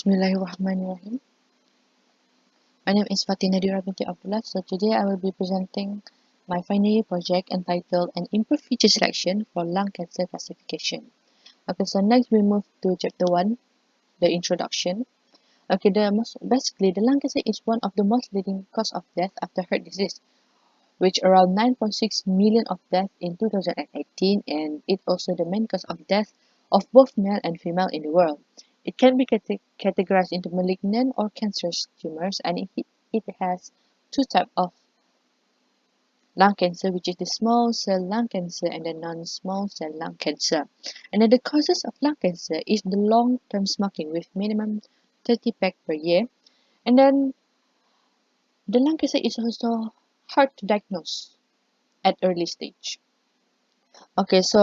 Bismillahirrahmanirrahim. My name is FATIN NADHIRAH BINTI ABDULLAH. So today I will be presenting my final year project entitled An Improved Feature Selection for Lung Cancer Classification. Okay, so next we move to chapter 1, the introduction. Okay, basically the lung cancer is one of the most leading cause of death after heart disease, which around 9.6 million of deaths in 2018, and it also the main cause of death of both male and female in the world. It can be categorized into malignant or cancerous tumors, and it has two types of lung cancer, which is the small cell lung cancer and the non-small cell lung cancer. And then the causes of lung cancer is the long-term smoking with minimum 30 packs per year. And then the lung cancer is also hard to diagnose at early stage. Okay, so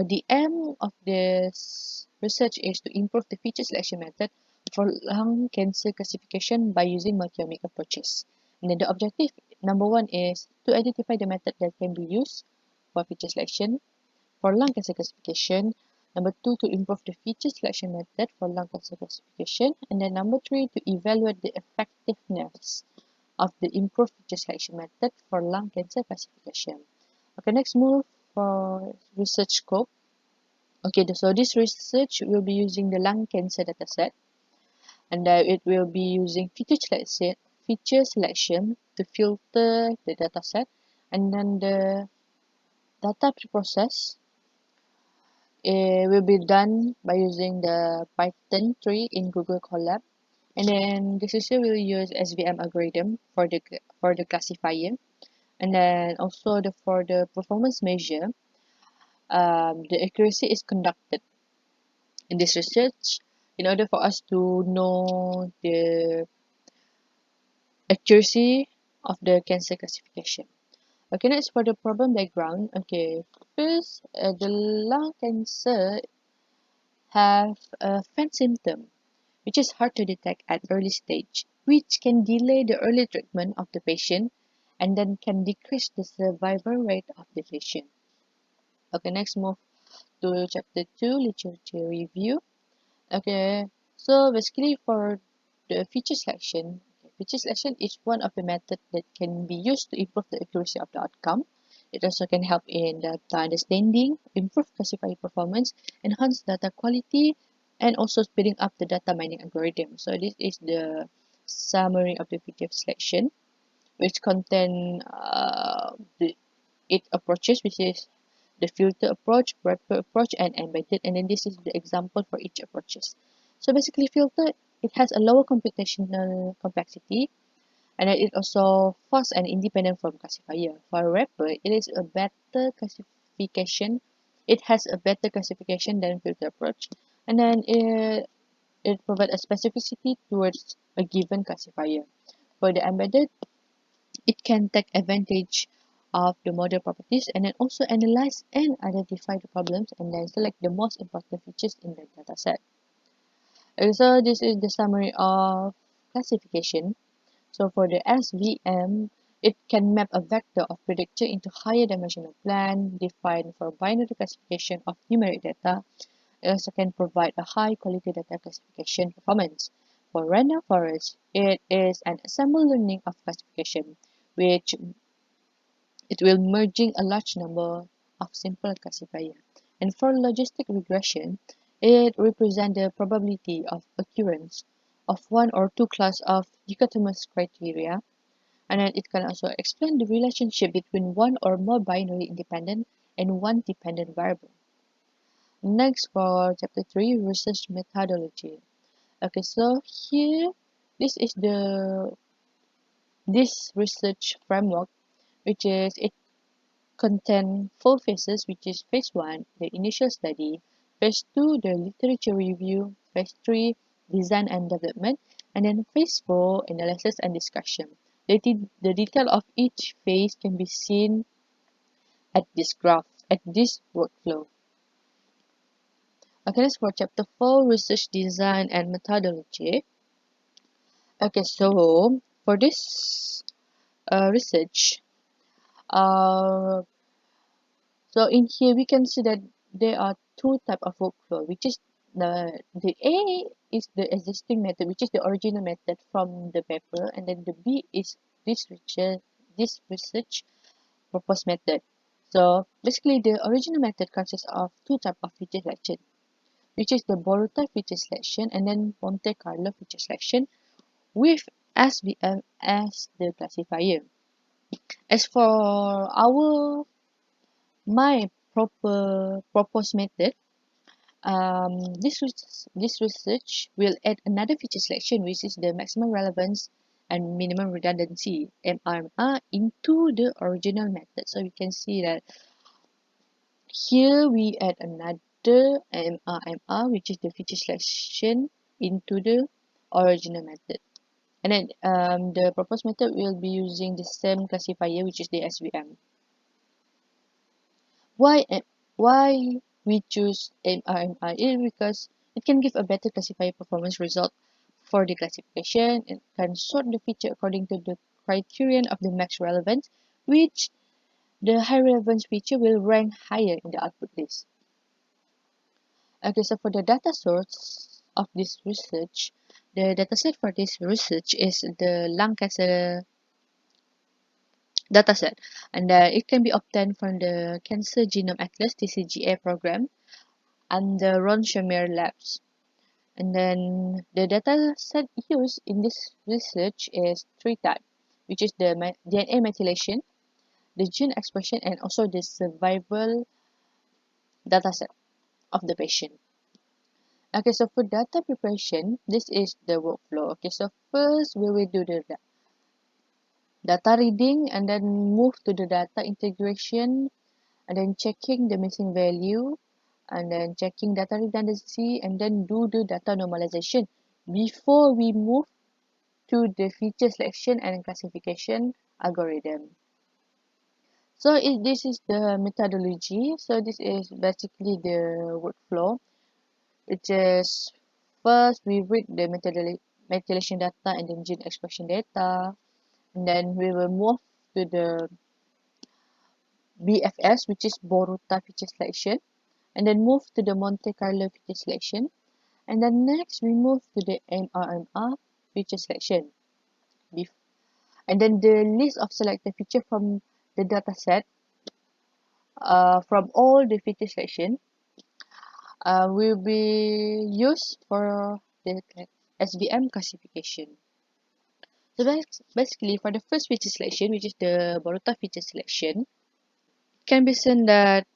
the aim of this research is to improve the feature selection method for lung cancer classification by using multi-omic approaches. And then the objective number 1 is to identify the method that can be used for feature selection for lung cancer classification. Number 2, to improve the feature selection method for lung cancer classification. And then number 3, to evaluate the effectiveness of the improved feature selection method for lung cancer classification. Okay, next move for research scope. Okay, so this research will be using the lung cancer dataset, and it will be using feature selection to filter the dataset, and then the data preprocess will be done by using the Python 3 in Google Colab. And then this research will use SVM algorithm for the classifier. And then also for the performance measure, the accuracy is conducted in this research in order for us to know the accuracy of the cancer classification. Okay, next for the problem background. Okay, first, the lung cancer have a faint symptom, which is hard to detect at early stage, which can delay the early treatment of the patient and then can decrease the survival rate of the patient. Okay, next move to chapter 2, literature review. Okay, so basically for the feature selection is one of the methods that can be used to improve the accuracy of the outcome. It also can help in the understanding, improve classifying performance, enhance data quality, and also speeding up the data mining algorithm. So this is the summary of the feature selection, which contain the 8 approaches, which is the filter approach, wrapper approach, and embedded. And then this is the example for each approaches. So basically filter, it has a lower computational complexity, and then it also fast and independent from classifier. For wrapper, it is a better classification. It has a better classification than filter approach, and then it provides a specificity towards a given classifier. For the embedded, it can take advantage of the model properties and then also analyze and identify the problems and then select the most important features in the dataset. So this is the summary of classification. So for the SVM, it can map a vector of predictor into higher dimensional plan defined for binary classification of numeric data. It also can provide a high quality data classification performance. For random forest, it is an ensemble learning of classification, which it will merging a large number of simple classifiers. And for logistic regression, it represents the probability of occurrence of one or two class of dichotomous criteria. And then it can also explain the relationship between one or more binary independent and one dependent variable. Next for chapter 3, research methodology. Okay, so here, this research framework, which is it contain 4 phases, which is phase 1, the initial study, phase 2, the literature review, phase 3, design and development, and then phase 4, analysis and discussion. The detail of each phase can be seen at this graph, at this workflow. Okay, let's for chapter 4, research design and methodology. Okay, so for this research, so in here we can see that there are 2 types of workflow, which is the A is the existing method, which is the original method from the paper, and then the B is this research proposed method. So basically, the original method consists of two types of feature selection, which is the Boruta feature selection and then Monte Carlo feature selection with SVM as the classifier. As for my proposed method, this research will add another feature selection, which is the maximum relevance and minimum redundancy (MRMR) into the original method. So we can see that here we add another MRMR, which is the feature selection, into the original method. And then the proposed method will be using the same classifier, which is the SVM. Why we choose MRMR is because it can give a better classifier performance result for the classification. It can sort the feature according to the criterion of the max relevance, which the high relevance feature will rank higher in the output list. Okay, so for the data source of this research, the dataset for this research is the lung cancer dataset, and it can be obtained from the Cancer Genome Atlas (TCGA) program and the Ron Shamir Labs. And then the dataset used in this research is three types, which is the DNA methylation, the gene expression, and also the survival dataset of the patient. Okay, so for data preparation, this is the workflow. Okay, so first we will do the data reading and then move to the data integration and then checking the missing value and then checking data redundancy and then do the data normalization before we move to the feature selection and classification algorithm. So this is the methodology. So this is basically the workflow. It is first we read the methylation data and then gene expression data, and then we will move to the BFS, which is Boruta feature selection, and then move to the Monte Carlo feature selection, and then next we move to the MRMR feature selection. And then the list of selected feature from the dataset from all the feature selection will be used for the SVM classification. So basically, for the first feature selection, which is the Boruta feature selection, it can be seen that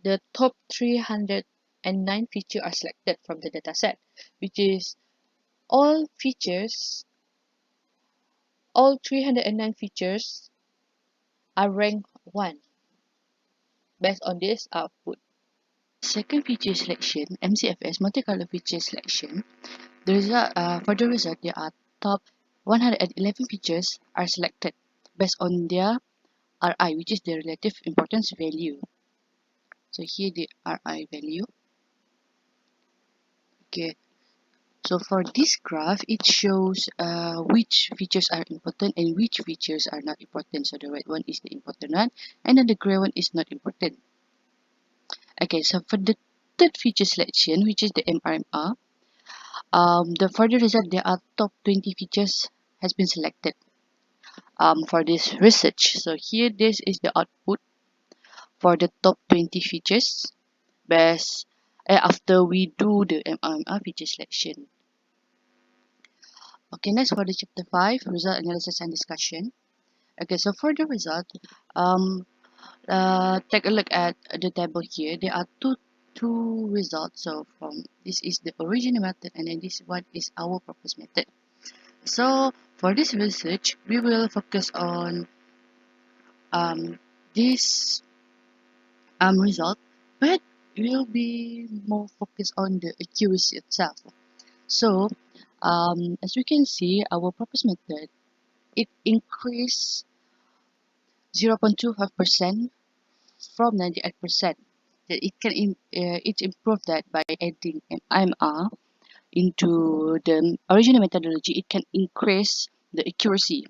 the top 309 features are selected from the dataset, which is all 309 features are ranked 1 based on this output. Second feature selection, MCFS, Monte Carlo feature selection, for the result, there are top 111 features are selected based on their RI, which is the relative importance value. So here the RI value. Okay. So for this graph, it shows which features are important and which features are not important. So the red one is the important one, and then the gray one is not important. Okay, so for the third feature selection, which is the MRMR, for the result, there are top 20 features has been selected for this research. So here, this is the output for the top 20 features best after we do the MRMR feature selection. Okay, next for the chapter 5, result analysis and discussion. Okay, so for the result, take a look at the table here. There are two results. So from this is the original method, and then this one is our proposed method. So for this research, we will focus on this result, but we'll be more focused on the accuracy itself. So as we can see, our proposed method, it increased 0.25% from 98%. It improved that by adding MR into the original methodology. It can increase the accuracy.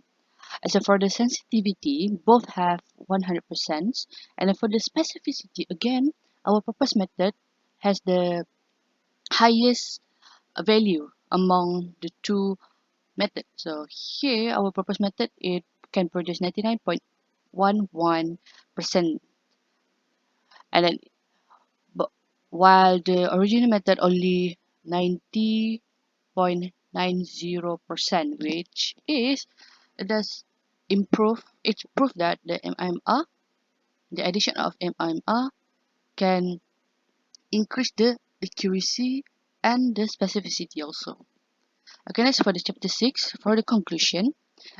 As for the sensitivity, both have 100%, and for the specificity, again, our proposed method has the highest a value among the two methods. So here our proposed method, it can produce 99.11%, and then but while the original method only 90.90%, which is it does improve. It's proof that the addition of MMR can increase the accuracy and the specificity also. Okay, next for the chapter 6, for the conclusion.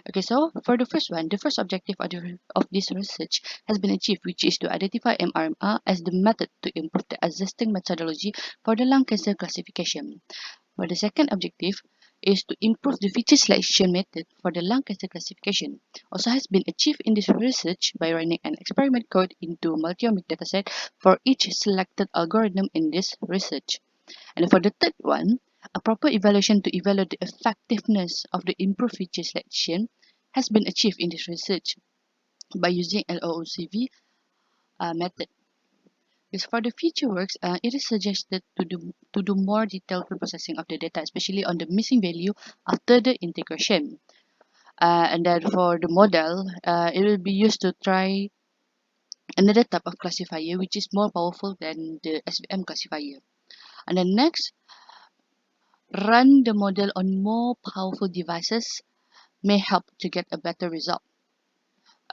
Okay, so for the first one, the first objective of this research has been achieved, which is to identify MRMR as the method to improve the existing methodology for the lung cancer classification. For the second objective is to improve the feature selection method for the lung cancer classification. Also has been achieved in this research by running an experiment code into multi-omic dataset for each selected algorithm in this research. And for the third one, a proper evaluation to evaluate the effectiveness of the improved feature selection has been achieved in this research by using LOOCV method. Because for the future works, it is suggested to do more detailed preprocessing of the data, especially on the missing value after the integration. And then for the model, it will be used to try another type of classifier which is more powerful than the SVM classifier. And then next, run the model on more powerful devices may help to get a better result.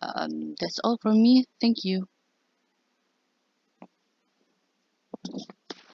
That's all from me. Thank you.